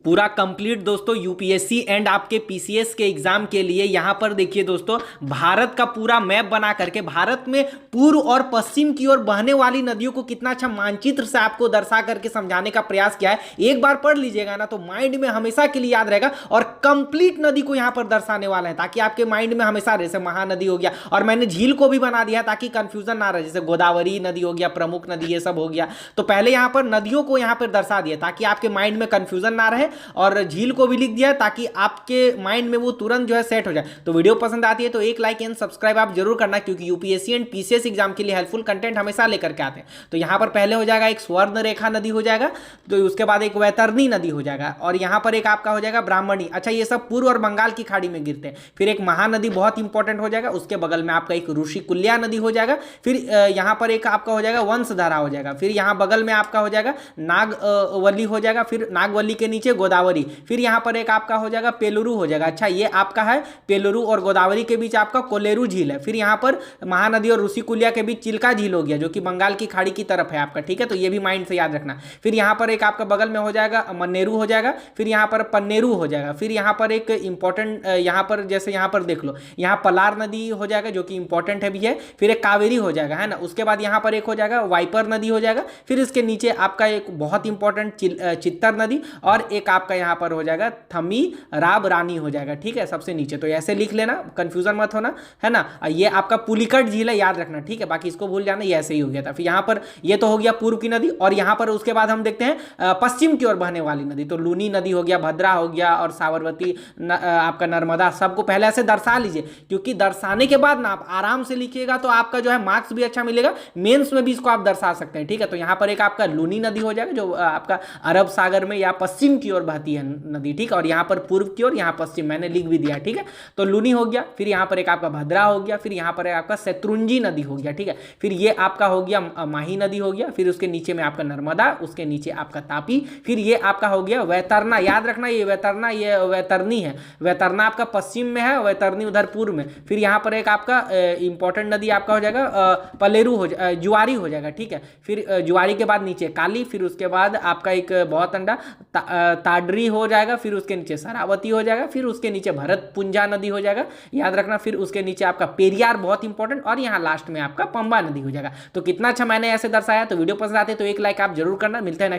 पूरा कंप्लीट दोस्तों UPSC and आपके पीसीएस के एग्जाम के लिए यहां पर देखिए दोस्तों, भारत का पूरा मैप बना करके भारत में पूर्व और पश्चिम की ओर बहने वाली नदियों को कितना अच्छा मानचित्र से आपको दर्शा करके समझाने का प्रयास किया है। एक बार पढ़ लीजिएगा ना तो माइंड में हमेशा के लिए याद रहेगा और कंप्लीट नदी को यहां पर दर्शाने वाला है ताकि आपके माइंड में हमेशा, जैसे महानदी हो गया और मैंने झील को भी बना दिया ताकि कंफ्यूजन ना रहे, जैसे गोदावरी नदी हो गया, प्रमुख नदी, ये सब हो गया। तो पहले यहां पर नदियों को यहां पर दर्शा दिया ताकि आपके माइंड में कंफ्यूजन ना रहे, और झील को भी लिख दिया ताकि आपके माइंड में वो तुरंत जो है सेट हो जाए। तो वीडियो पसंद आती है तो एक लाइक एंड सब्सक्राइब आप जरूर करना, क्योंकि यूपीएससी एंड पीसीएस एग्जाम के लिए हेल्पफुल कंटेंट हमेशा लेकर के आते हैं। तो यहां पर पहले हो जाएगा एक स्वर्ण रेखा नदी हो जाएगा, तो उसके बाद एक वैतरणी नदी हो जाएगा, और यहां पर एक आपका हो जाएगा ब्राह्मणी। अच्छा, ये सब पूर्व और बंगाल की खाड़ी में गिरते हैं। फिर एक महानदी बहुत इंपॉर्टेंट हो जाएगा, उसके बगल में आपका एक ऋषिकुल्या नदी हो जाएगा। फिर यहां पर एक आपका हो जाएगा वंशधारा हो जाएगा। फिर यहां बगल में आपका हो जाएगा नागवली हो जाएगा। फिर नागवली के नीचे गोदावरी। फिर यहां पर एक आपका हो जाएगा पेलुरु हो जाएगा। अच्छा, ये आपका है पेलुरु और गोदावरी के बीच आपका कोलेरू झील है। फिर यहां पर महानदी और ऋषिकुल्या के बीच चिल्का झील हो गया, जो कि बंगाल की खाड़ी की तरफ है आपका, ठीक है। तो ये भी माइंड से याद रखना। फिर यहां पर एक आपका बगल में हो जाएगा मन्नेरू हो जाएगा। फिर यहां पर पन्नेरू हो जाएगा। फिर यहां पर एक इंपॉर्टेंट, यहां पर जैसे यहां पर देख लो, यहां पलार नदी हो जाएगा जो कि इंपॉर्टेंट है भी है। फिर एक कावेरी हो जाएगा, है ना। उसके बाद यहां पर एक हो जाएगा वाइपर नदी हो जाएगा। फिर इसके नीचे आपका एक बहुत इंपॉर्टेंट चित्तर नदी, और एक आपका यहां पर हो जाएगा थमी राब रानी हो जाएगा, ठीक है, सबसे नीचे। तो ऐसे लिख लेना, कंफ्यूजन मत होना, है ना। ये आपका पुलिकट झील है, याद रखना, ठीक है। बाकी इसको भूल जाना, ये ऐसे ही हो गया था। फिर यहां पर ये तो हो गया पूर्व की नदी, और यहां पर उसके बाद हम देखते हैं पश्चिम की ओर बहने वाली नदी। तो लूनी नदी हो गया, भद्रा हो गया, और साबरमती, आपका नर्मदा। सबको पहले ऐसे दर्शा लीजिए, क्योंकि दर्शाने के बाद ना आप आराम से लिखिएगा तो आपका जो है मार्क्स भी अच्छा मिलेगा, मेंस में भी इसको आप दर्शा सकते हैं, ठीक है। तो यहां पर एक आपका लूनी नदी हो जाएगा, जो आपका अरब सागर में या पश्चिम की ओर बहती है नदी, ठीक है। और यहां पर पूर्व की ओर, यहां पश्चिम, मैंने लिख भी दिया, ठीक है। तो लूनी हो गया। फिर यहां पर एक आपका भद्रा हो गया। फिर यहां पर आपका शत्रुंजी नदी हो गया, ठीक है। फिर ये आपका हो गया माही नदी हो गया। फिर उसके नीचे में आपका नर्मदा, उसके नीचे आपका तापी। फिर ये आपका हो गया वैतरना, याद रखना, ये वैतरना, ये वैतरणी है। वैतरना आपका पश्चिम में है, वैतरणी उधर पूर्व में। फिर यहां पर एक आपका इंपॉर्टेंट नदी आपका हो जाएगा पलेरू हो जुआरी हो जाएगा, ठीक है। फिर जुआरी के बाद नीचे काली। फिर उसके बाद आपका एक बहुत अंडा ताडरी हो जाएगा। फिर उसके नीचे शरावती हो जाएगा। फिर उसके नीचे भरतपुंजा नदी हो जाएगा, याद रखना। फिर उसके नीचे आपका पेरियार, बहुत इंपॉर्टेंट, और यहाँ लास्ट में आपका पंबा नदी हो जाएगा। तो कितना अच्छा मैंने ऐसे दर्शाया। तो वीडियो पसंद आते तो एक लाइक आप जरूर करना। मिलते हैं नेक्स्ट